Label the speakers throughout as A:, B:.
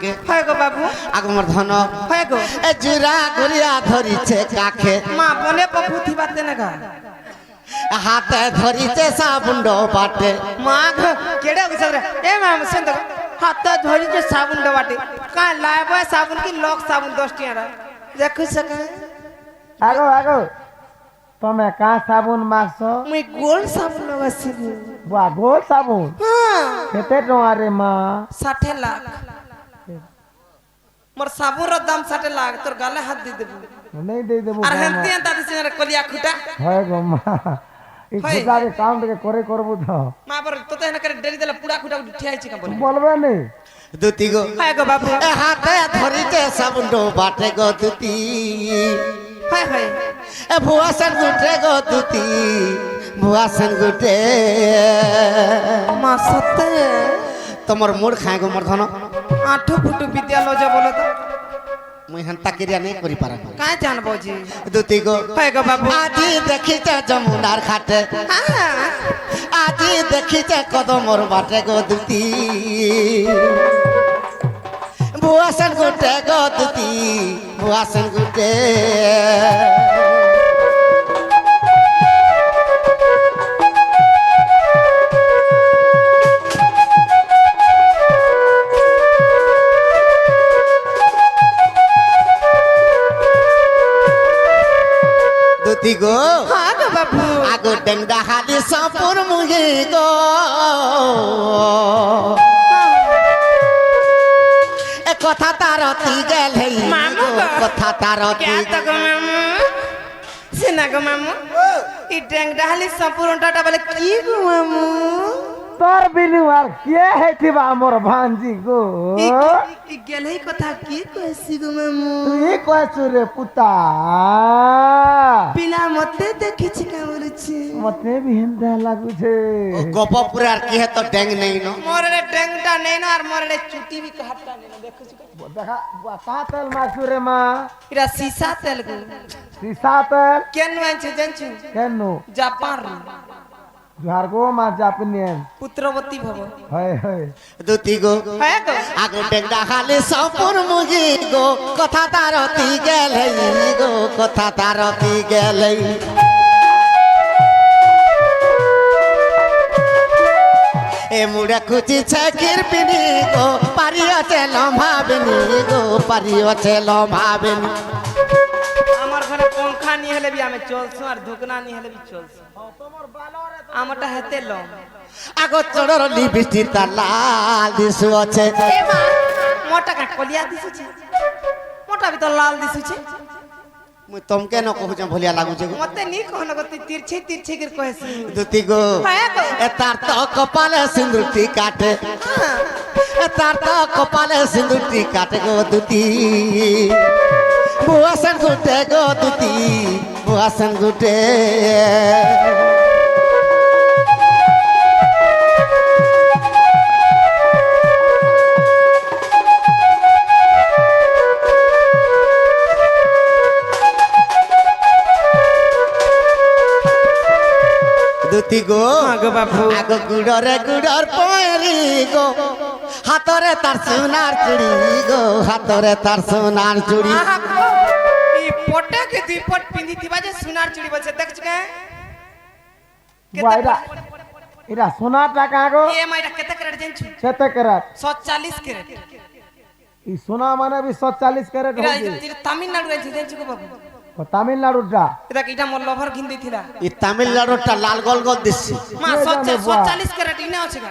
A: থাকে
B: হয় গো বাবু
A: আগ মোর ধন
B: হয় গো
A: এ জুরা গরিয়া ধরিছে কাখে
B: মা বনে পপু থিবাতে না গা
A: হাতে ধরিছে সাবুন্ড বাটে
B: মা গো কেডে উছরে এ মা সুন হাত ধরিছে সাবুন ডবাটে কা লাইব সাবুন কি লক সাবুন 10 টিয়ারা দেখু সকা
C: আগো আগো তুমি কা সাবুন মাগছ
B: মুই গোল সাবুন লগাছি
C: বুয়া গোল সাবুন
B: হ্যাঁ
C: কেতে টঙ্কা রে মা
B: 60 লাখ মোর সাবুর দাম 60 লাখ তোর গালে হাত দি দেবু
C: नहीं दे देबो
B: আর হেনতে দাদি সিনারে কলিয়া খুটা
C: হয় গো মা এই খুদারে কাম থেকে করে করব তো
B: মা বর তোতে হেন করে ডেরি দেলা পুড়া খুটা উঠি আইছি কা বলে
C: বলবে নি
A: দুতি গো
B: হয় গো বাবু
A: এ হাতে ধরিছে সাবুন্ড বাটে গো দুতি
B: হয় হয়
A: এ ভুয়াসন গুটে গো দুতি ভুয়াসন গুটে
B: মা সতে
A: তোমার মুড় খায় গো মোর ধন
B: আঠু ফুটু বিদ্যালয় যা বলে তো
A: মুই হেনতা ক্রিয়া নাই করি পারা
B: কাই জানবো জি
A: দুতি গো
B: হয় গো বাবু
A: আজি দেখিছে যমুনার ঘাটে
B: হ্যাঁ
A: আজি দেখিছে কদমর বাটে গো দুতি ভুয়াসন গুটে গো দুতি ভুয়াসন গুটে দুতি গো
B: হ্যাঁ গো বাবু
A: আগো ডেংডা হালি সপুর মুহি গো এ কথা তারতি গেলে
B: মামু গো।
A: কথা তারতি
B: क्या तो गो मामू सिना गो मामू ई डेंग डाली संपूर्णटा बोले की गो मामू
C: তোর বিনু আর কে হেতিবা মোর ভাঞ্জি গো
B: ई गेलई कथा की कहसी गो मामू
C: তুই কইছু রে পুতা
B: पिला मते देखिछि का बोलछि
C: মতে বিহিন্দা লাগুছে
A: গোপপুরে আর কি হে তো ডেং নেই ন
B: मोरे डेंगटा नहीं ना और मोरे चुटी भी कहता नहीं ना देखो
C: দেখা কা তেল মাগছু রে মা
B: इरा सीसा तेल गो
C: সিসা তেল
B: केनु आछे जानछु
C: কেন
B: जापान
C: জোহার গো মা জাপানিয়ান
B: पुत्रवती भव
C: হয় হয়
A: দুতি গো
B: है गो
A: আগো ডেংডা হালি সপুর মুহি গো কথা তারতি গেলে গো কথা তারতি গেলে এ মুড়া খুচি ছাকির পিনি গো পারিয়ছে লম্ভাবেনি গো পারিয়ছে লম্ভাবেনি
B: আমার ঘরে পঙ্খা নি হলে বি আমি চলছু আর ধুকনা নি হলে বি চলছু আমারটা হেতে লম
A: আগো চড়র লিপস্টিক তা লাল দিশু আছে
B: এ মা মোটা কা কলিয়া দিছুছে মোটা বি তো লাল দিছুছে
A: মুই তমকে ন কহুছ ভলিয়া লাগুছে গো
B: মতে নি কোন গতি তিরছে তিরছে করে কইছি
A: দুতি গো
B: হ্যাঁ গো
A: এ তার তো কপালে সিন্দুরটি কাটে এ তার তো কপালে সিন্দুরটি কাটে গো দুতি ভুয়াসন গুটে গো দুতি ভুয়াসন গুটে দুতি গো
B: আগো বাবু
A: আগো গুড়রে গুড়র পয়রি গো হাতরে তার সোনার চুড়ি গো হাতরে তার সোনার চুড়ি
B: ই পটে কে দুই পট পিন্ধি দিবা যে সোনার চুড়ি বলছে দেখছ কে
C: বাইরা এরা সোনা টাকা গো
B: এ মাইরা কেতে ক্যারেট জানছু
C: কেতে ক্যারেট
B: 140 ক্যারেট
C: এই সোনা মানে বি 140 ক্যারেট
B: এরা
C: হচ্ছে
B: এরা তামিলনাড়ু আছে জানছু গো বাবু
C: ও তামিলনাড়ুটা
B: এটা কিটা মোর লভার ঘিন দিছিলা
A: এই তামিলনাড়ুটা লাল গোল গোল দিছি
B: মা
C: কে জানে বুয়া?
B: 140 ক্যারেট ইনা আছে গা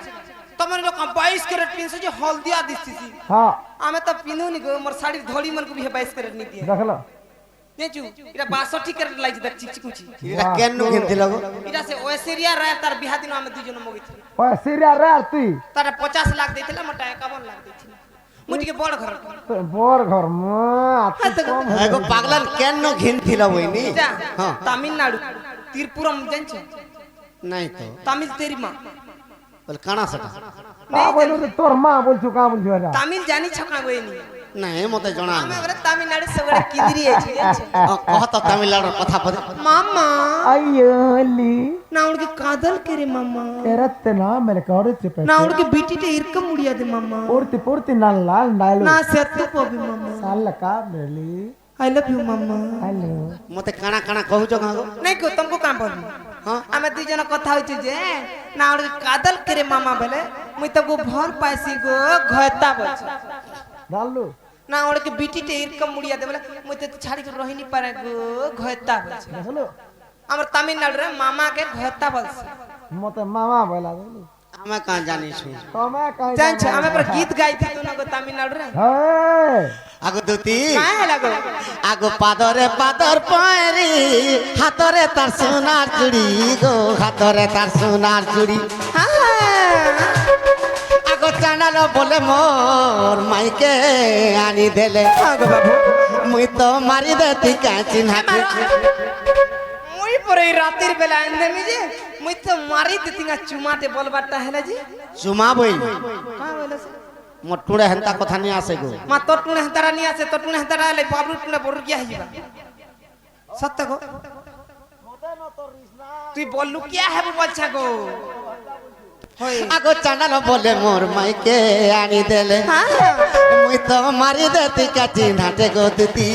B: তোমার লোক 22 ক্যারেট পিনছো যে হলদিয়া দিছিছি
C: হ্যাঁ
B: আমি তো পিনুনি গো মোর শাড়ি ধড়ি মন কো বি 22 ক্যারেট নি দিয়ে
C: দেখলো
B: জানছু এটা 62 ক্যারেট লাগি দেখ চিকচিকুচি
A: এটা কেন ঘিনছিল গো
B: এটা সে ওয়েসেরিয়া রায় তার বিহা দিন আমি দুইজন মগিছি
C: ওই সিরিয়া রে আর তুই
B: তার 50 লাখ দিছিল মোটা 51 লাখ দিছিল মুটিকে বড় ঘর
C: বর ঘর মা
B: হ্যাঁ তো
C: কম
A: এগো পাগলান কেন ঘিনছিল বইনি
B: এটা
A: হ্যাঁ
B: তামিলনাড়ু ত্রিপুরম জানছো
A: নাই তো
B: তামিল তেরি মা
A: বল কানা সেটা
C: কা বলু রে তোর মা বলছু কা বলছু এরা
B: তামিল জানি ছকা বইনি
A: ନାଇଁ ମତେ ଜଣା
B: ଆମେ ବଲେ ତାମିଲନାଡୁ ସବୁବେଳେ କିନ୍ଦିରି ହେଇଛି
A: କହ ତ ତାମିଲନାଡୁର କଥା ପଦେ
B: ମାମା
C: అయ్యోలి
B: నా ఉడికి కాదల్ కెరే మామా
C: ఎరత్తే నా మెలక ఒరుతి
B: నా ఉడికి బిటిటే ఇర్క ముడియాది మామా
C: పూర్తి పూర్తి నల్ల నాలు
B: నా సెత్తు పోబి మామా
C: సల్లక మెలి
B: ఐ లవ్ యు మామా
C: హలో
A: ମତେ କାଣା କାଣା କହୁଛ କାହାକୁ
B: ନାଇଁ କో ତମକୁ କାମ ପଡି
A: ହଁ
B: ଆମେ ଦୁଇ ଜଣ କଥା ହଉଛୁ ଯେ ନା ଉଡ଼ିକି କାଦଲ కెరే ମାମା ବେଲେ ମୁଇଁ ତମକୁ ଭଲ ପାଇସି ଗো ଘତା ବଛ
C: నల్లు
B: ନା ଉଡ଼ିକି ବିଟିଟେ ଇର୍କ ମୁడిୟାଦି ବେଲେ ମୁଇଁ te ଛାଡ଼ିକି ରହି ନି ପାରେ ଗो ଘତା ବଛ
C: అసలు
B: ଆମର ତାମିଲନାଡୁରେ ମାମା କେ ଘତା ବଲସି
C: ମତେ ମାମା ବୋଲା ଦେଲୁ
A: ଆମେ କାଁ ଜାଣିଛୁ
C: ତମେ କାଇଁ
B: ଜାଣିଛ ଆମେ ପୁରା ଗୀତ ଗାଇଥିଲୁ ନା ଗো ତାମିଲନାଡୁରେ
C: ହେ
A: ଆଗ ଦୁତି
B: କାଁ ହେଲା ଗো
A: ଆଗ ପାଦରେ ପାଦର ପଏରି ହାତରେ ତାର সোনার চুড়ি গো হাতরে তার সোনার চুড়ি আগ চানাল বলে মোর মাইকে আনি দেলে
B: গো বাবু
A: মুই তো মারি দেতি কা চিহ্নাতে
B: মুই পরে রাতের বেলা আনদেমি যে মুই তো মারি দিতিঙ্গা চুমাতে বলবারটা হেলা যে
A: চুমা বইল
B: কাঁ বলে সে
A: মোর টুড়ে হেন্তা কথা নিয়ে আসে গো
B: মা তোর টুনে হাতারা নিয়ে আসে তোর টুনে হাতারা এলে বাবুর টুনে বড় গিয়া হইবা সত্য গো তুই বললু কিয়া হেবু বলছা গো হই
A: আগ চানাল বলে মোর মাইকে আনি দেলে মুই তো মারি দেতি কা চিহ্নাতে গো দুতি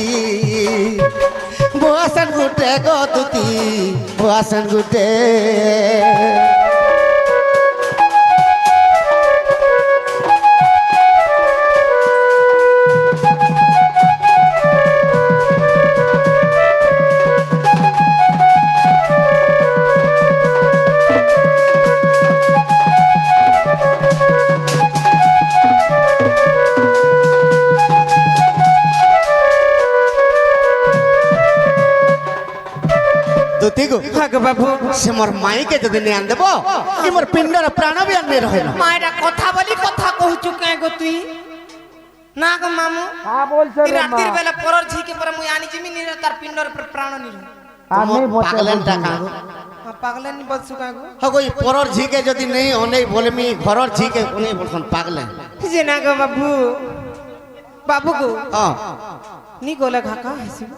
A: বুয়াসন গুটে গো দুতি বুয়াসন গুটে দুতি গো
B: গো বাবু
A: সে মোর মাইকে যদি নিয়ে আন দেব ই মোর পিণ্ডর প্রাণ বি আনবে রহে না
B: মায়েরা কথা বলি কথা কহুচু কে গো তুই না গো মামু
C: কা বলছ
B: তুই
C: রে মা
B: রাতের বেলা পরর ঝিকে পরে মুই আনি জিমি নিরে তার পিণ্ডর প্রাণ নিল
C: আমি বলছ
A: পাগলেনটা কাগো
B: পাগলেন নি বলছু কা গো
A: হগো ই পরর ঝিকে যদি নেই অনেই বলমি ঘরর ঝিকে অনেই বলছন পাগলেন
B: যে না গো বাবু বাবু গো
A: হ্যাঁ
B: নি গোলে ঘাকা হাসিব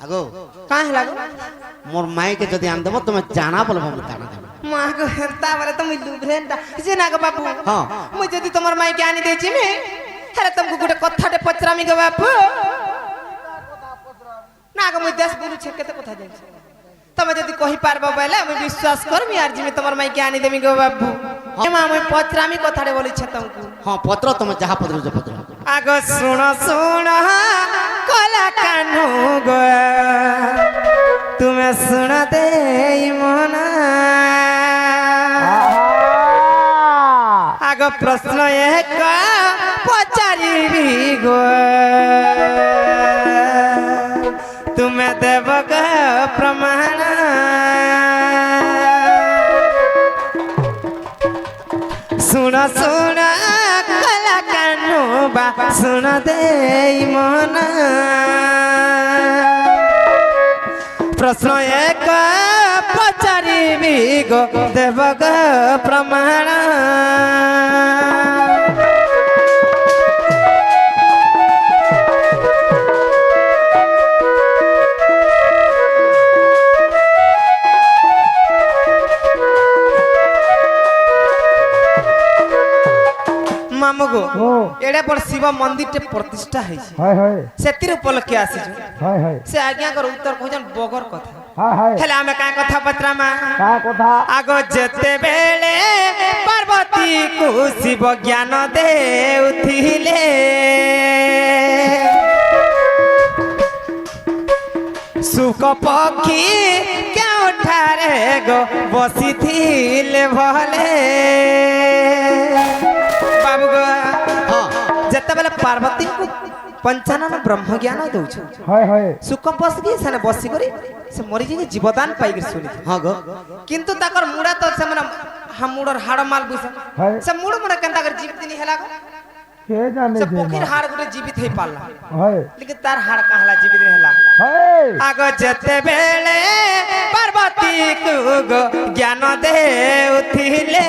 A: আগো
B: কাঁ হেলা গো
A: মোর মাইকে যদি আন দেব তুমি জানা বলবো আমি জানা দেব
B: মা গো হেন্তা বলে তুমি লুভরেন্টা যে না গো বাবু
A: হ্যাঁ
B: মুই যদি তোমার মাইকে আনি দেছি নে হেরে তুমি গোটে কথাটে পচরামি গো বাবু না গো মুই দেশ বুলু কেতে কথা যাইছি তুমি যদি কহি পারবা বলে আমি বিশ্বাস করবি আর জিমি তোমার মাইকে আনি দেমি গো বাবু মা মুই পচরামি কথাটে বলিছে তোমাকে
A: হ্যাঁ পত্র তুমি যাহা পত্র যে পত্র
B: আগ শুণ শুণ কলা কানু গো তুমি শুণ দেই মনা আগ প্রশ্ন এক পচারিবি গো তুমি দেব গো প্রমাণ শুণ শুণ কলা কানু বা শুণ দেই মনা প্রশ্ন এক পচারিবি গো দেব গো প্রমাণ মামু গো
C: ও
B: এড়ে বড় শিব মন্দিরটে প্রতিষ্ঠা হয়েছে
C: হয় হয়
B: সেতির উপলক্ষে আসিছু
C: হয় হয়
B: সে আজ্ঞাকর উত্তর কହୁଛন বগর কথা
C: হয় হয়
B: হেলে আমি কা কথা পত্রামা
C: কা কথা
B: আগ যেতেবেলে পার্বতী কু শিব জ্ঞান দেউথিলে সুখ পক্ষী কেউঠারে গো বসিথিলে ভলে বাবু গো
A: হ্যাঁ
B: যেতেবেলে পার্বতী কু পঞ্চানন ব্রহ্ম জ্ঞান দৌছ
C: হয় হয়
B: সুখ পক্ষী সেনে বসি করি সে মরি যাই জীবদান পাইকি শুনি
A: হ্যাঁ গো
B: কিন্তু তাকর মুড়া তো সে মানে মুড়র হাড় মাল বুঝা
C: হয়
B: সে মুড় মুড়া কেন তাকর জীবিত নি হেলা গো
C: কে জানে
B: সে
C: যে
B: পক্ষীর
C: মা
B: হাড় গুটে জীবিত হই পারলা
C: হয়
B: लेकिन तार हाड़ कहला जीवित रहला
C: হয়
B: आग जते बेले पार्वती को गो ज्ञान देउथिले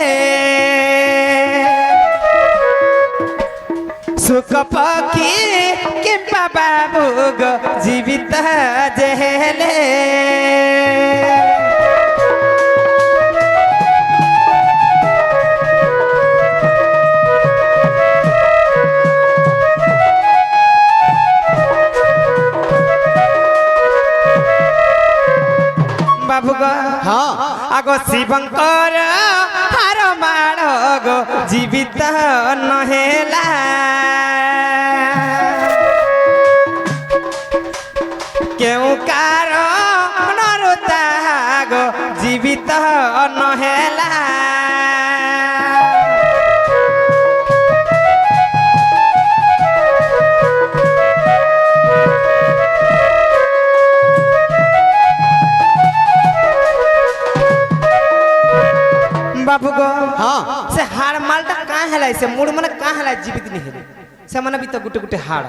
B: সুখ পক্ষী কিংবা বাবু গো জীবিত জেহেলে বাবু গো
A: হ্যাঁ
B: আগ শিবঙ্কর হার মাড় গো জীবিত নহেলা কেউ কারণর গো জীবিত নহেলা बाबू गो
A: हाँ
B: से हाड़ मालटा कहाँ हेलाई से मूड मन कहाँ हेलाई जीवित नहीं हेले से मन भी तो गुटे गुटे हाड़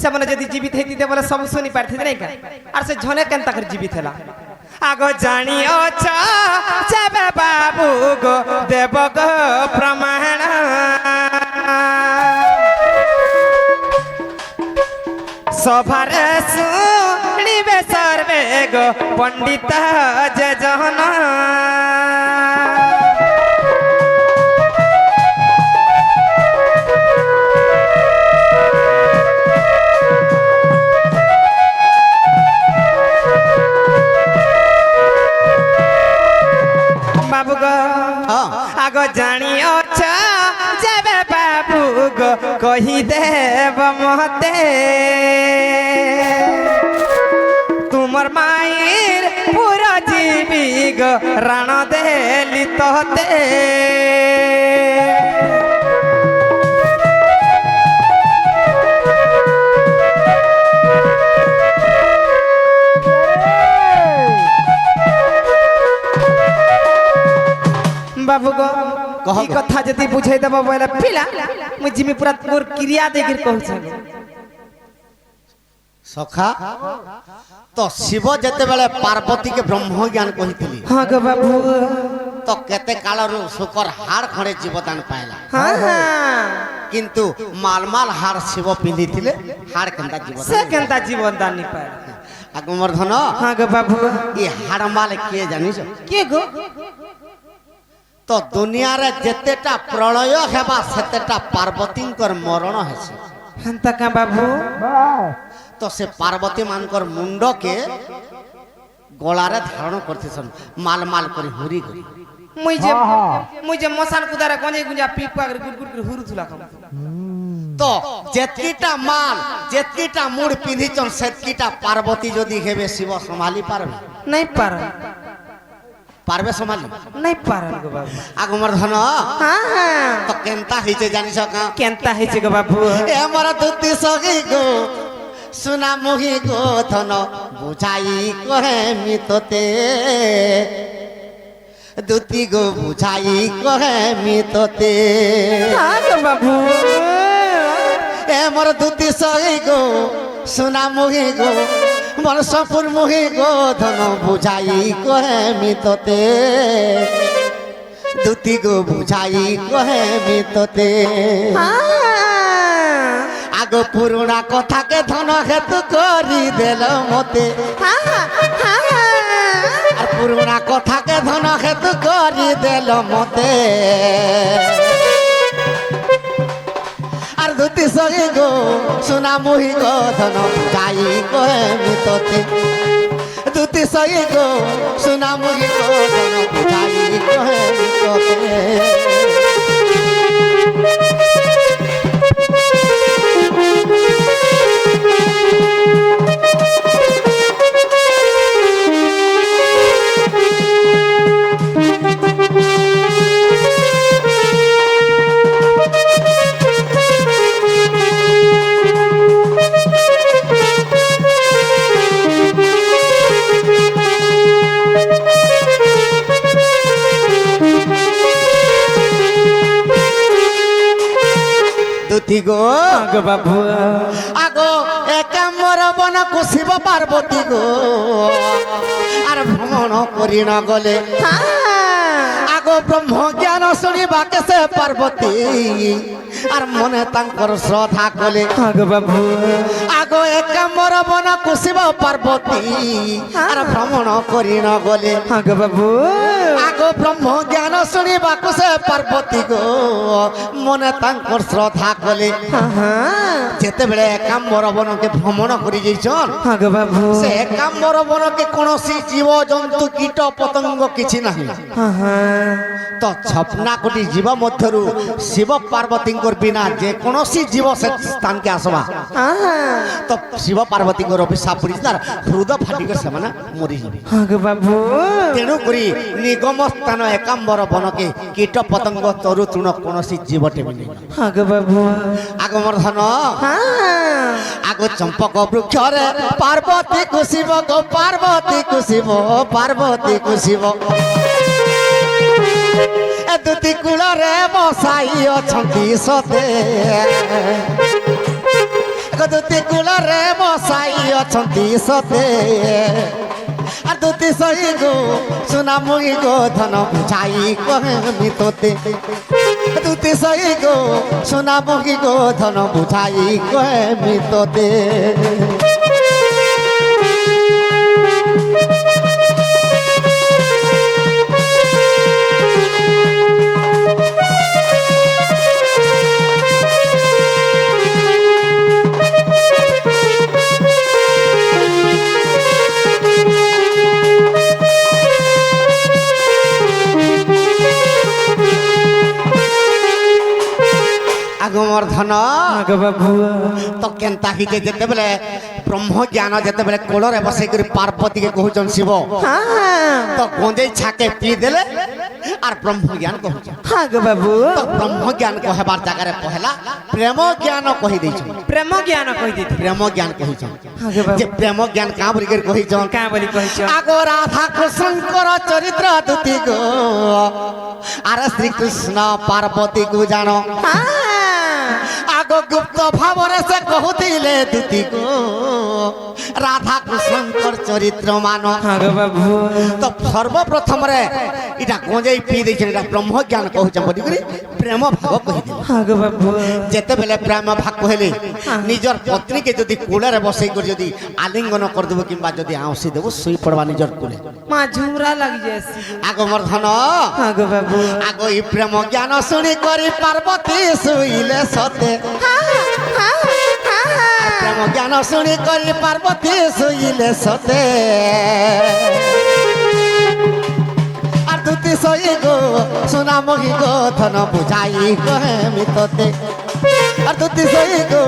B: से मन यदि जीवित हेती ते बोले सब सुनी पारथि नहीं का और से झने केन तक जीवित हेला आगो जानियो छ सबे बाबू गो देव गो प्रमाण सभार सुनिबे सर्वे गो पंडित जे जहना बाबू गो आगो जानियो छ जेबे बाबू गो कही देव मते तुमर मायर पूरा जीवी गो राण देली तोते बाबू गो
A: कह
B: ई कथा जति बुझाई देबो बोले पिला मु जिमी पूरा तोर क्रिया देखिर कहू छ
A: सखा तो शिव जेते बेले पार्वती के ब्रह्म ज्ञान कहिथिली
B: हां गो बाबू
A: तो केते कालरु सुकर हाड़ खड़े जीवदान पाइला
B: हां हां
A: किंतु मालमाल हाड़ शिव पिंधिथिले हाड़ केंता जीवदान
B: से केनता जीवन दान नि पाए
A: आगमर धन
B: हां गो बाबू
A: ई हाड़ माल के जानिस
B: के गो
A: तो दुनिया रे जेतेटा प्रलय हेबा सेतेटा पार्वतींकर मरण हेसे
B: हंता का बाबू
A: तो से पार्वती मानकर मुंड के गलारे धारण करथिसन माल माल करी हुरी गरी
B: मुझे मसान कुदारा गंजे गुंजा पीपा कर गुड़ गुड़ हुरु थुला खम
A: तो जेतकीटा माल जेतकीटा मुड़ पिंधिचन सेतकीटा पार्वती जदि हेबे शिव संभाली पारबे
B: नहीं पार
A: पारबे संभाली
B: नहीं पार गो बाबू
A: आगमर धन
B: हां हां
A: तो केनता हिचे जानिस का
B: केनता है छ गो बाबू
A: ए हमर दुती सगी गो सुना मोही गो धन बुझाई कहे मितते दुती गो बुझाई कहे मितते
B: हां गो बाबू
A: ए मोर दुती सगी गो सुना मोही गो मनसपुर मोही गो धन बुझाई कहे मितते दुती गो बुझाई कहे मितते आगो पुरुणा कथा के धन हेतु करी देल मते আর পুরোনা কথাকে ধন হেতু করি দেল মতে আর দুটি সঙ্গে গো সোনা মহি গো ধন যাই কহে মিততে দুটি সঙ্গে গো সোনা মহি গো ধন যাই কহে মিততে দুতি গো
B: गो बाबू
A: আগো একা মোর বন কুশিব পার্বতী গো আর ভ্রমণ করি না গলে আগো ব্রহ্ম জ্ঞান শুনিবা কেসে পার্বতী আর মনে তাঙ্কর শ্রদ্ধা কলে
B: আগো বাবু
A: আগো একাম্বর বন কুশিব পার্বতী আর ভ্রমণ করি ন গলে
B: আগো বাবু
A: আগো ব্রহ্ম জ্ঞান শুনিবাকু সে পার্বতী গো মনে তাঙ্কর শ্রদ্ধা কলে যেতেবেলে একাম্বর বনকে ভ্রমণ করে যাইছন
B: আগো বাবু
A: সে একাম্বর বনকে কৌশি জীব জন্তু কীট পতঙ্গ কিছু ନାହିଁ তো 56 কোটি জীব মধ্যরু শিব পার্বতীঙ্কর বিনা যে কৌশি জীব সে স্থানকে আসবা তো শিব পার্বতীঙ্কর অভিশাপ পড়ি তার হৃদয় ফাটিকে সেমানে মরিଯିବେ
B: আগো বাবু
A: তেণু করি নিগম স্থান একাম্বর বনকে কীট পতঙ্গ তরু তৃণ কৌশি জীবটে মিলে
B: আগো বাবু
A: আগমর ধন আগ চম্পক বৃক্ষরে পার্বতী কুশিব গো পার্বতী কুশিব পার্বতী কুশিব এ দুটি কূଳରେ বসাই অଛନ୍ତି সতে দুটি কূଳରେ বসাই অଛନ୍ତି সতে আর দুটি সই গো সোনা মুই গো ধন বুঝাই কহেমি তোতে দুটি সই গো সোনা মুই গো ধন বুঝাই কহেমি তোতে আগমর ধন
B: আগো বাবু
A: তো কেনতা হিতে যেতেবেলে ব্রহ্ম জ্ঞান যেতেবেলে কোলরে বসাই করে পার্বতীকে কহুছন শিব তো গঞ্জেই ছাকে পি দেলে আর ব্রহ্ম জ্ঞান কহুছন
B: আগো বাবু
A: তো ব্রহ্ম জ্ঞান কহেবার জায়গায় পহেলা প্রেম জ্ঞান কহি দিছন
B: প্রেম জ্ঞান কই দিতি
A: প্রেম জ্ঞান কহিছন
B: আগো বাবু
A: যে প্রেম জ্ঞান কাঁ বলি করে কহিছন
B: কা বলি কইছ
A: আগো রাধা কৃষ্ণଙ୍କର চরিত্র দুটি গো আর শ্রীকৃষ্ণ পার্বতী গো জানো আগ গুপ্ত ভাবরে সে কহুতিলে দুটি গো রাধা কৃষ্ণଙ୍କର চরিত্র মান
B: আগো বাবু
A: তো সর্বপ্রথমরে এটা গঞ্জেই পি দিয়েছেন এটা ব্রহ্ম জ্ঞান কহুছেন বলি করে প্রেম ভাগ কহিদেলে
B: আগো বাবু
A: যেতেবেলে প্রেম ভাগ কহিলে নিজর পত্নীকে যদি কোଳରେ বসাই করে যদি আলিঙ্গন করদেব কিংবা যদি আউসি দেব শুই পড়বা নিজর কোলে
B: মা ঝুমরা লাগি যাসি
A: আগমর ধন
B: আগো বাবু
A: আগ এই প্রেম জ্ঞান শুনি করি পার্বতী শুইলে সতে প্রেম জ্ঞান শুনি করি পার্বতী শুইলে সতে আর দুটি সই গো সোনা মহি গো ধন বুঝাই কহেমি তোতে আর দুটি সই গো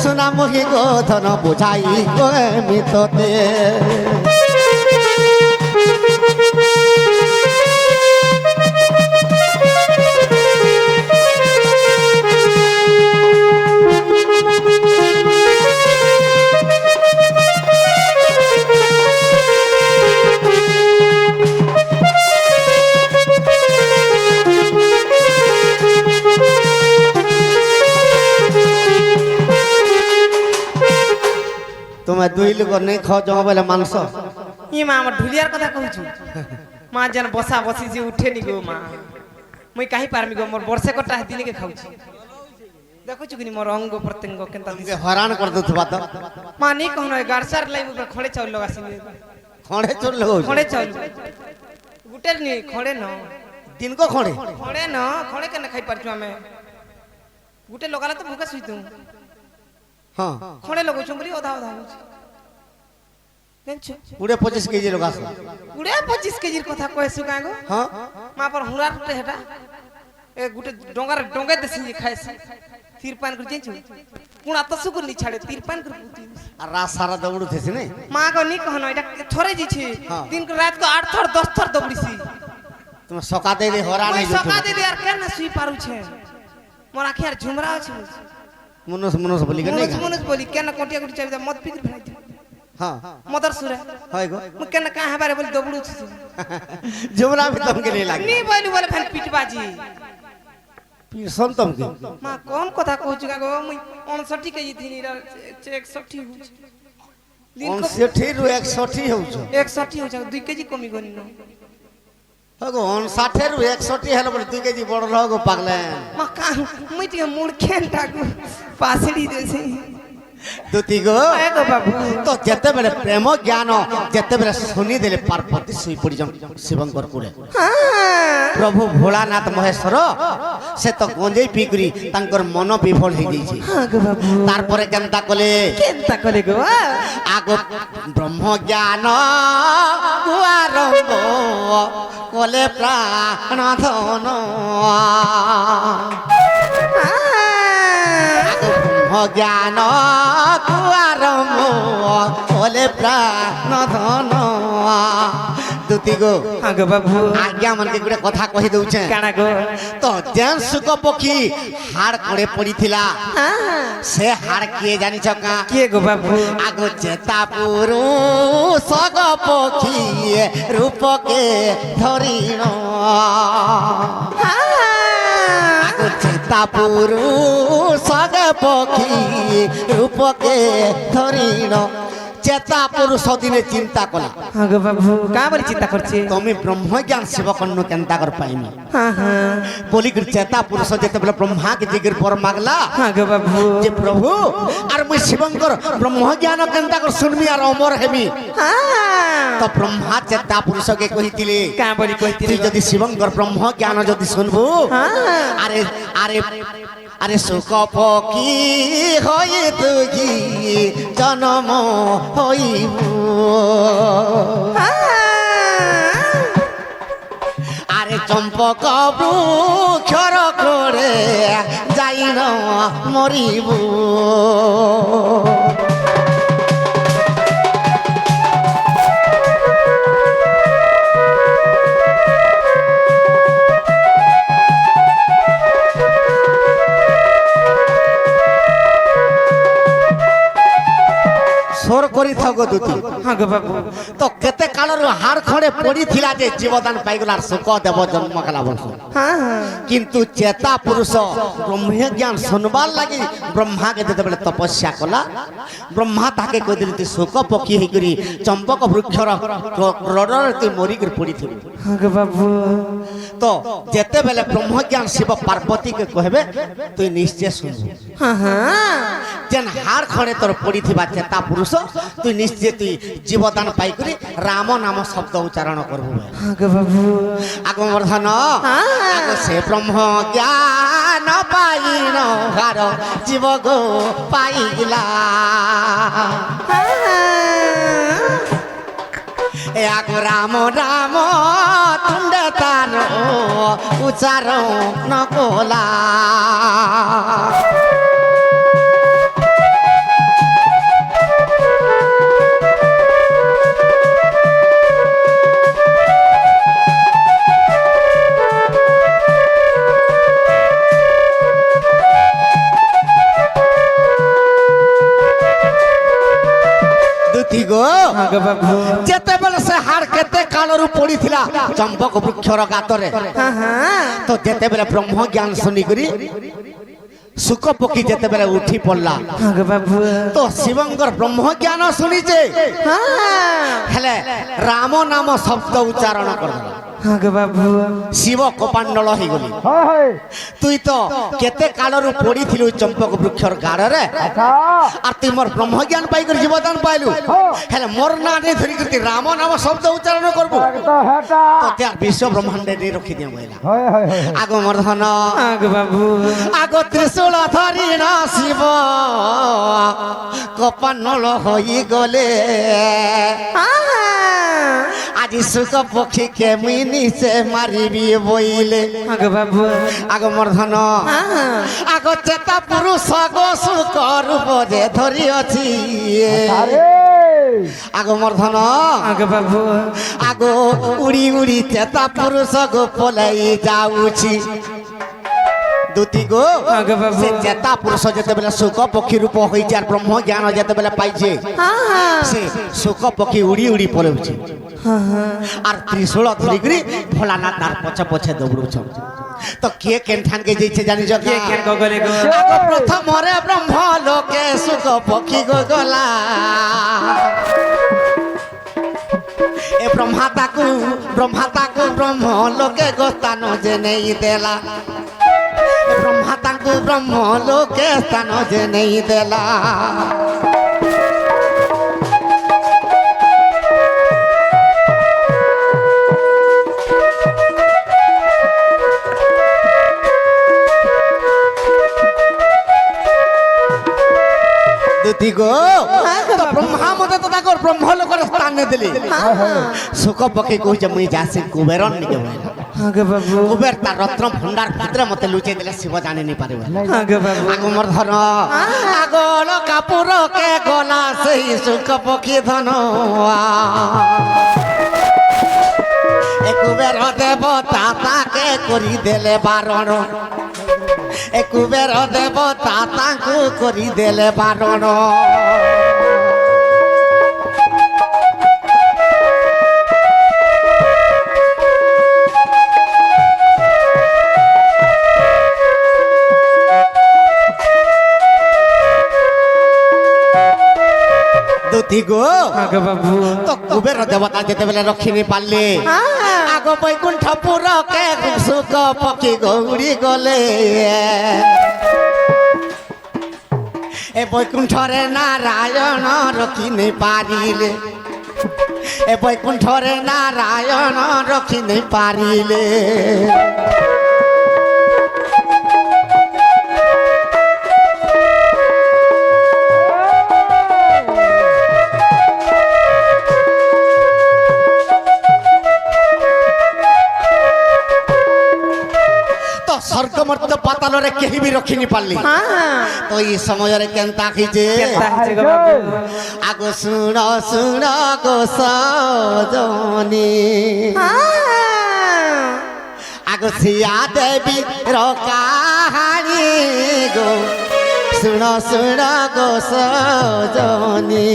A: সোনা মহি গো ধন বুঝাই কহেমি তোতে তুমি দুই লোক নেই খাও জমা বলে মাংস
B: ই মা আমার ঢুলিয়ার কথা কହୁଛୁ মা যেন বসা বসি যে উঠেনি গো মা মুই কাহি পারমি গো মোর বর্ষে কটা দিনকে খাଉଛି দেখুଛୁ কিনি মোর অঙ্গ প্রত্যঙ্গ কেনতা
A: तुमके हैरान कर दउथबा त
B: মা নি कहनो गारसार লাই ऊपर खड़े चाउल लगासी
A: खड़े चोर लगौ
B: खड़े चाउल गुटेर नी खड़े न
A: दिन को खड़े
B: खड़े न खड़े केना खाई पारछु हमें गुटे लगाला तो भूखा सुइतु
A: हां
B: खड़े लगौ छु बोली ओधा ओधा होछ केनछु
A: पूरे 25 केजी लगास
B: गुड़े 25 केजी कथा कहसु कागो
A: हां
B: मा पर हुरा रुटे हेटा ए गुटे डोंगार डोंगे देसी खाइसी तीरपान कर जेछु कुणा तो सुकुर नी छाड़े तीरपान कर पुती
A: आ रात सारा दौड़ू थेसी नहीं
B: मां को नी कहनो एटा थोरे जी छी
A: हाँ।
B: दिन को रात को 8 थर 10 थर दौड़ीसी
A: तुम सका दे रे हैरान
B: कोई
A: नहीं
B: सका दे यार केना सुई पारु छे मोर आखि यार झुमरा अछि
A: मनुष्य मनुष्य बोली के नहीं
B: मनुष्य मनुष्य बोली केना कोटिया गुटी चाबी मत पिकर भनाई दे
A: हां
B: मदर सुरे
A: होय गो
B: मु केना का हबारे बोली दौड़ू छी
A: जुमरा भी तुमके नहीं लागे
B: नी बोली बोले फन पिटबाजी
A: पीसन तुमके
B: मां कौन कथा कहू गो मुई 59 केजी थी 61 हो दिन
A: कौन
B: को
A: से ठीक 160 हो छ
B: 61 हो 2 केजी कमी गनी न
A: গো 59 ରୁ 61 হেল বলে 2 কেজি বড় হগো পাগলেন
B: মা কা মুই টিকে মুড় খেন টাকু পাসড়ি দেছি
A: দুতি গো
B: গো বাবু
A: তো যেতেবেলে প্রেম জ্ঞান যেতেবেলে শুনি দেলে পার্বতী শুই পড়ি শিবঙ্কর কুলে প্রভু ভোলানাথ মহেশ্বর সে তো গঞ্জেই পিকরি তাঙ্কর মন বিফল হয়ে যাইছে
B: গো বাবু
A: তারপরে কেনতা কলে
B: কেনতা কলে গো
A: আগ ব্রহ্ম জ্ঞান আরম্ভ কলে প্রাণ ধন জ্ঞান আরম্ভ কলে প্রাণ ধন দুতি গো
B: গো বাবু
A: আজ্ঞা মনকে গোটে কথা কহি দউছে
B: কানা গো
A: তো যেন সুখ পক্ষী হাড় করে পড়িছিলা সে হাড় কিয়ে জানিছ কা
B: কে গো বাবু
A: আগ চেতা পুরু সগ পক্ষী রূপকে ধরিণ আগ চেতা পুরু সগ পক্ষী রূপকে ধরিণ চেতা পুরুষ দিনে চিন্তা কলা
B: গো বাবু কা বলি চিন্তা করছে
A: তুমি ব্রহ্মজ্ঞান শিবকন্ন কেন্তা কর পাইনি
B: হ্যাঁ
A: বলি চেতা পুরুষ যেতবে ব্রহ্মা কে জিগির পর মাগলা
B: গো বাবু
A: যে প্রভু আর মুই শিবঙ্কর ব্রহ্মজ্ঞান কেন্তা কর শুনবি আর অমর হেবি তো ব্রহ্মা চেতা পুরুষ কে কহিতিলে
B: কা বলি
A: তুই
B: কইতিলি
A: যদি শিবঙ্কর ব্রহ্মজ্ঞান যদি শুনবু আরে আরে আরে সুখ পকি হই তুই জনম হইব আরে চম্পক বৃক্ষর করে যাইন মরিব সোর করি থাক দুতি
B: গো বাবু
A: তো কেতে কালর হাড় খড়ে পড়িছিলা যে জীবদান পাইগলার সুখ দেব জন্ম গেলা বলছ কিন্তু চেতা পুরুষ ব্রহ্মজ্ঞান শুনবার লাগি ব্রহ্মাকে যেতবে তপস্যা কলা ব্রহ্মা তাকে কইদিলি তুই শোক পক্ষী হইকরি চম্পক বৃক্ষর রডরে তুই মরিকরি পড়িথিবি
B: গো বাবু
A: তো যেতেবেলে ব্রহ্মজ্ঞান শিব পার্বতীকে কহবে তুই নিশ্চয় শুনবি যেন হাড় খড়ে তোর পড়িথিবা চেতা পুরুষ তুই নিশ্চয় তুই জীবদান পাইকরি রাম নাম শব্দ উচ্চারণ করবু
B: গো বাবু
A: আগমর্ধন আগ সে ব্রহ্ম জ্ঞান পাইন হার জীব গো পাইলা এ আগ রাম রাম তুণ্ড তান উচ্চারণ কলা যেতেবেলে সে হাড় কেতে কালরু পড়িছিলা চম্পক বৃক্ষর গাতরে তো যেতেবেলে ব্রহ্ম জ্ঞান শুনিকরি সুখ পক্ষী যেতেবেলে উঠি পড়লা তো শিবঙ্কর ব্রহ্ম জ্ঞান শুনিছে হেলে রাম নাম শব্দ উচ্চারণ করলা শিব কোপাণ্ডল হইগলি তুই তো কেতে কালরু পড়িছিলু চম্পক বৃক্ষর গাড়রে আর তুই মোর ব্রহ্মজ্ঞান পাইকরি জীবদান পাইলু হেলে মোর না নেই ধরি তুই রাম নাম শব্দ উচ্চারণ করবু তো তার বিশ্ব ব্রহ্মাণ্ডে নেই রক্ষি দিয়ে বইলা আগ মর্ধন আগ ত্রিশূল ধরি না শিব কোপাণ্ডল হই গলে আজি সুখ পক্ষী কেমি নিচে মারিবি বইলে আগ মর্ধন আগ চেতা পুরুষ গো সুখ রূপ যে ধরিଅছি আগ মর্ধন আগ উড়ি উড়ি চেতা পুরুষ গো পলাই যাଉଛି দুতি গো সে চেতা পুরুষ যেতেবেলে সুখ পক্ষী রূপ হইছে আর ব্রহ্ম জ্ঞান যেতেবেলে পাইছে সে সুখ পক্ষী উড়ি উড়ি পলাউছে আর ত্রিশূল ধরিকি ভোলানাথ তার পছে পছে দৌড়ুছ তো কে কেন ঠানকে যাইছে জানিছ কে প্রথমরে ব্রহ্ম লোকে সুখ পক্ষী গো গলা ଏ ବ୍ରହ୍ମାତାକୁ ବ୍ରହ୍ମ ଲୋକେ ଗୋସ୍ଥାନ ଯେ ନେଇ ଦେଲା ବ୍ରହ୍ମାତାଙ୍କୁ ବ୍ରହ୍ମ ଲୋକେ ସ୍ଥାନ ଯେ ନେଇ ଦେଲା দুতি গো তো ব্রহ্মা মতে তো তাকর ব্রহ্ম লোকের স্থান দেলি সুখ পকে কইছে মুই যাসি কুবেরন নিকে বইলা
B: আগে বাবু
A: কুবের তার রত্ন ভণ্ডার ভিতরে মতে লুচে দিলে শিব জানি নি পারিব
B: আগে বাবু
A: আগো মোর ধন আগল কাপুর কে গলা সেই সুখ পকি ধন এ কুবের দেবতা তাকে করি দেলে বারণ এ কুবের দেবতা তাଙ୍କୁ করি দেলে বারণ দুতি গো
B: আগে বাবু
A: তো কুবের দেবতা যেতেবেলে রক্ষিণী পারলে আগ বৈকুণ্ঠপুর কে সুখ পক্ষী গৌড়ি গলে এ বৈকুণ্ঠরে নারায়ণ রক্ষিণী পারিলে এ বৈকুণ্ঠরে নারায়ণ রক্ষিণী পারিলে স্বর্গমর্ত পাতালরে কেহি বি রক্ষিনি পারলি তো এই সময়ের কেনতা খিছে আগো শুণ শুণ গো সজনী আগো সিয়া দেবী র কাহানি গো শুণ শুণ গো সজনী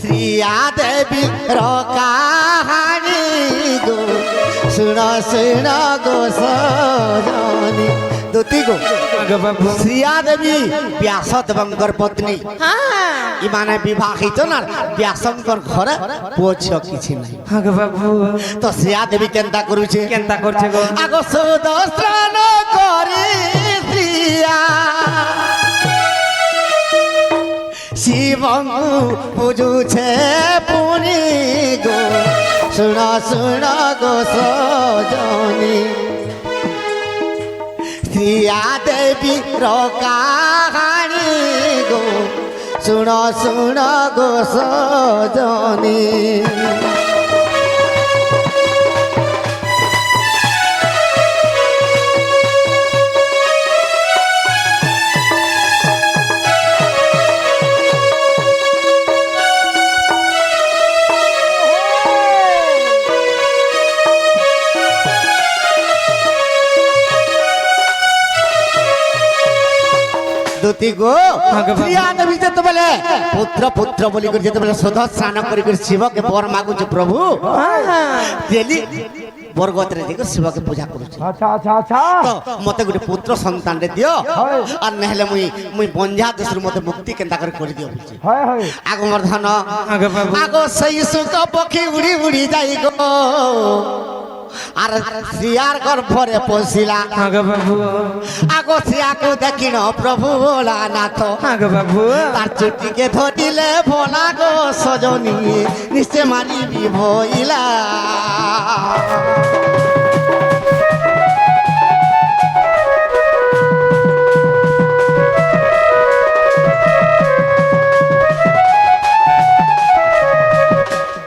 A: শ্রিয়া দেবী র কাহানি গো শুণ শুণ গো সজনী দুতি গো
B: আগে বাবু
A: শ্রিয়া দেবী ব্যাস দেবঙ্কর পত্নী ইমানে বিবাহিত না ব্যাসঙ্কর ঘরে পুଅ ଝିଅ କିଛି নাই
B: আগে বাবু
A: তো শ্রিয়া দেবী কেনতা করুছে
B: কেনতা করছে গো
A: আগ সুদর্শন করি শ্রিয়া শিবঙ্কু বুঝুছে পুনি গো শুণ শুণ গো সজনী শ্রিয়া দেবী র কাহানি গো শুণ শুণ গো সজনী দুতি গো শ্রিয়া দেবী যেতেবেলে পুত্র পুত্র বলি করে যেতেবেলে শোধ স্নান করি করে শিবকে বর মাগুছে প্রভু ডেলি বরগতরে যাই শিবকে পূজা করুছে
C: আচ্ছা আচ্ছা আচ্ছা
A: তো মতে গোটে পুত্র সন্তান রে দিও আর নহলে মুই বঞ্জা দেশর মতে মুক্তি কেনতা করে দিও বলছি
C: হয় হয়
A: আগ মোর ধন
B: আগে বাবু
A: আগ সেই সুখ পক্ষী উড়ি উড়ি যাই গো আর শ্রিয়ার গর্ভরে পশিলা
B: আগে বাবু
A: আগ শ্রিয়াকে দেখিন প্রভু ভোলানাথ
B: আগে বাবু
A: তার চুটিকে ধরিলে ভোলা গো সজনী নিশ্চয় মারিবি ভইলা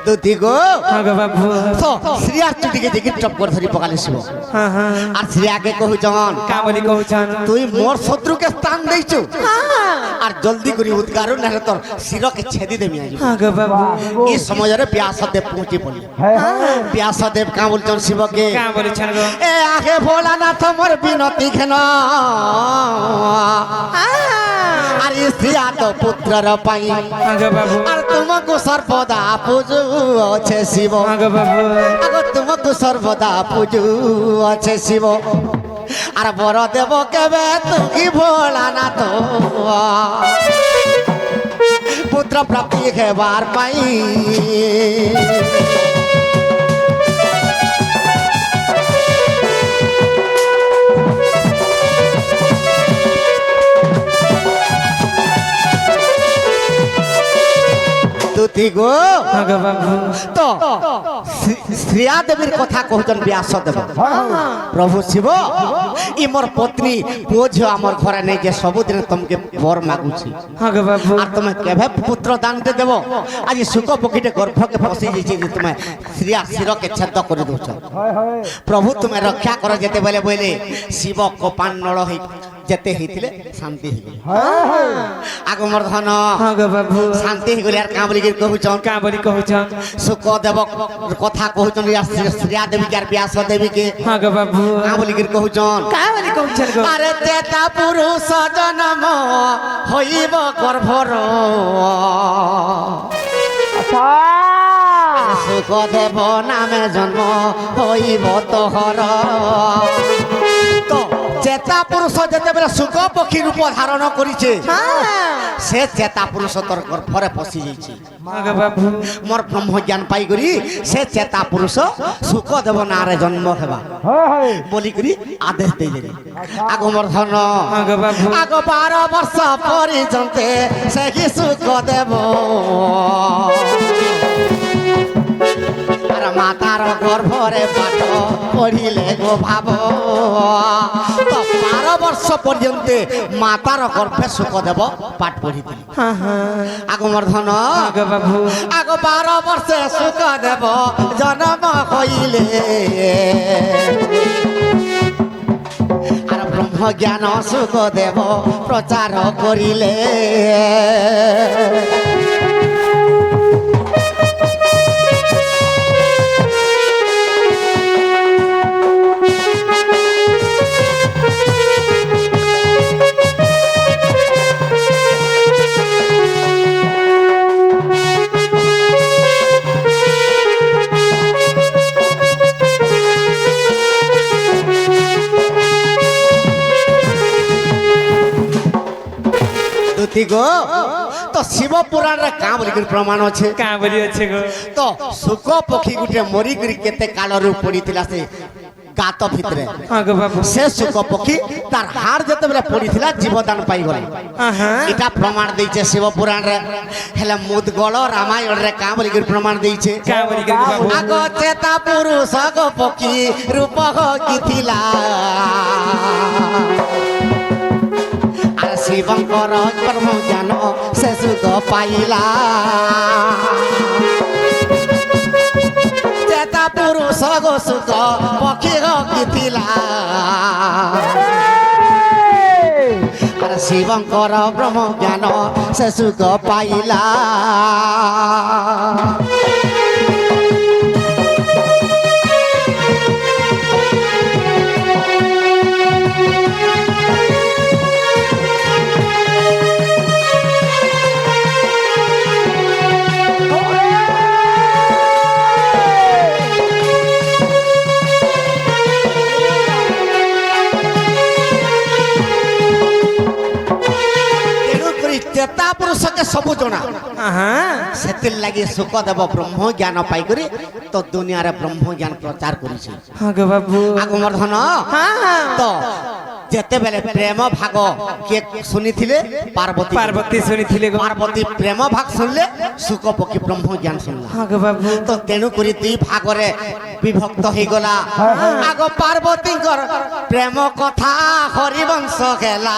A: দুতি গো
B: আগে বাবু
A: তো শ্রিয়ার চুটিকে দেখি টপ করে ধরি পকালে শিব
B: হ্যাঁ হ্যাঁ
A: আর শ্রিয়াকে কহুচন
B: কা বলি কହୁছন
A: তুই মোর শত্রুকে স্থান দেইছু আর জলদি করি উদ্গার নাহলে তোর শিরকে ছেদি দেমি আজ
B: আগে বাবু
A: এই সময়ের ব্যাসদেব পৌঁছি পড়ি
C: হ্যাঁ হ্যাঁ
A: ব্যাসদেব কা বলছন শিবকে
B: কা বলিছন গো
A: এ আগে ভোলানাথ মোর বিনতি ঘেন আর শ্রিয়া তো পুত্রর পাই
B: আগে বাবু
A: আর তোমাকে সর্বদা পুজু আছে শিব
B: আগে বাবু
A: আগ তোমাকে সর্বদা পুজু আছে শিব আর বর দেব কেবে তুমি ভোলানাথ পুত্র প্রাপ্তি হেবার পাই দুতি গো
B: আগে বাবু
A: তো শ্রেয়া দেবীর কথা কହୁଛন ব্যাসদেব প্রভু শিব ই মোর পত্নী পুଅ ଝିଅ আমার ঘরে নেই যে ସବୁদিন তোমাকে বর মাগুছি
B: আগে বাবু
A: আর তুমি কেবে পুত্র দানতে দেব আজ সুখ পক্ষীতে গর্ভকে ফসি যাইছে যে তুমি শ্রেয়া শিরকে ছেদ করে দউছ প্রভু তুমি রক্ষা কর যেতে বলে বলে শিব কোপান নল হই যেতে হইতিলে শান্তি হইগলে আগ মোর ধন
B: আগে বাবু
A: শান্তি হইগলে আর কাবলি কি কহুছন
B: কা বলি কହୁছন
A: সুখ দেব কথা কহুছন শ্রেয়া দেবী আর ব্যাস দেবী কে
B: আগে বাবু
A: কাবলি কি কহুছন
B: কা বলি কହୁছন গো
A: আরে চেতা পুরুষ জন্ম হইব গর্ভর
C: আচ্ছা
A: সুখ দেব নামে জন্ম হইব তোহর তো চেতা পুরুষ যেতেবেলে সুখ পক্ষী রূপ ধারণ করিছে সে চেতা পুরুষ তোর গর্ভরে পশি যাইছে
B: আগে বাবু
A: মোর ব্রহ্ম জ্ঞান পাই করি সে চেতা পুরুষ সুখ দেব নারে জন্ম হেবা বলি করি আদেশ দেইলে আগ মোর ধন
B: আগে বাবু
A: আগ 12 বর্ষ পর্যন্তে সে কি সুখ দেব আর মাতার গর্ভরে পাঠ পড়িলে গো ভাব তো 12 বর্ষ পর্যন্ত মাতার গর্ভে সুখ দেব পাঠ পড়িতে আগ মোর ধন
B: আগে বাবু
A: আগ 12 বর্ষে সুখ দেব জন্ম হইলে আর ব্রহ্ম জ্ঞান সুখ দেব প্রচার করিলে দুতি গো তো শিব পুরাণরে কাঁ বলি প্রমাণ আছে
B: কা বলি আছে গো
A: তো সুখ পক্ষী গুটে মরি করি কেতে কালরু পড়িଥିଲା সে গাত ভিতরে
B: আগে বাবু
A: সে সুখ পক্ষী তার হাড় যেতেবেলে পড়িଥିଲା জীবদান পাইগলা এটা প্রমাণ দিয়েছে শিব পুরাণরে হেলে মুদগল রামায়ণরে কাঁ বলি প্রমাণ দিয়েছে
B: কা বলি বাবু
A: আগ চেতা পুরুষ গো পক্ষী রূপ গিথিলা আর শিবঙ্কর কর্ম জ্ঞান সে সুখ পাইলা চেতা পুরুষ গো সুখ পক্ষী গিথিলা আর শিবঙ্কর ব্রহ্ম জ্ঞান সে সুখ পাইলা চেতা পুরুষকে সবু জনা সেতির লাগি সুখ দেব ব্রহ্ম জ্ঞান পাই করি তো দুনিয়ারে ব্রহ্ম জ্ঞান প্রচার করিছে
B: আগে বাবু
A: আগ মোর ধন তো যেতেবেলে প্রেম ভাগ কে শুনিছিলে পার্বতী
B: পার্বতী শুনিছিলে গো
A: পার্বতী প্রেম ভাগ শুনলে সুখ পক্ষী ব্রহ্ম জ্ঞান শুনলা
B: আগে বাবু
A: তো তেণু করি দুই ভাগরে বিভক্ত হয়ে গলা আগ পার্বতীঙ্কর প্রেম কথা হরিবংশ খেলা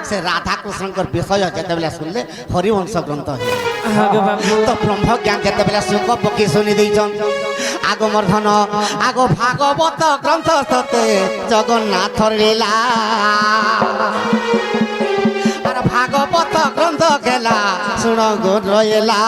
A: সে রাধা কৃষ্ণঙ্কর বিষয় যেতেবেলে শুনলে হরিবংশ গ্রন্থ হয়ে
B: আগে বাবু
A: তো ব্রহ্ম জ্ঞান যেতেবেলে সুখ পক্ষী শুনি দিয়েছন আগ মোর ধন আগ ভাগবত গ্রন্থ সতে জগন্নাথর লীলা আর ভাগবত গ্রন্থ খেলা শুণ গো রয়েলা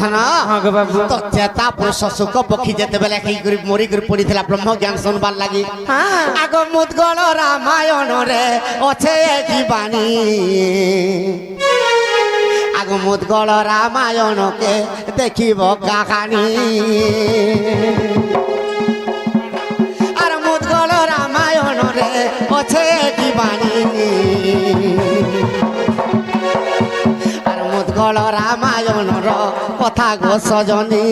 A: গোধন
B: ହଁ ଗୋ ବାବୁ
A: তো চেতা পুরুষ সুখ পক্ষী যেতবেলে কি করে মরি করে পড়িଥିଲା ব্রহ্ম জ্ঞান শুনবার লাগি
B: হ্যাঁ
A: আগ মুদগল রামায়ণ রে অছে কি বাণী আগ মুদগল রামায়ণকে দেখিব কাহানি আর মুদগল রামায়ণ রে অছে কি বাণী আর মুদগল রামায়ণর কথা গো সজনী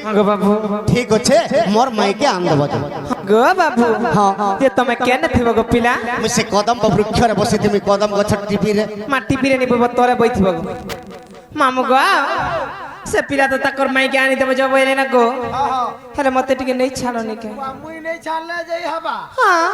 B: ହଁ ଗୋ ବାବୁ
A: ঠিক আছে মোর মাইকে আনদেব
B: গো বাবু
A: হ্যাঁ
B: যে তুমি কেনে থিব গো পিলা
A: মুই সে কদম বৃক্ষরে বসি তুমি কদম গছ টিপিরে
B: মাটি পিরে নিব তরে বইথিব গো মামু গো সে পিলা তো তাকর মাইকে আনি দেব যাব এনে না গো হেলে মতে টিকে নেই ছাড়ো নিকে
C: মুই নেই ছাড়লে যাই হবা
B: হ্যাঁ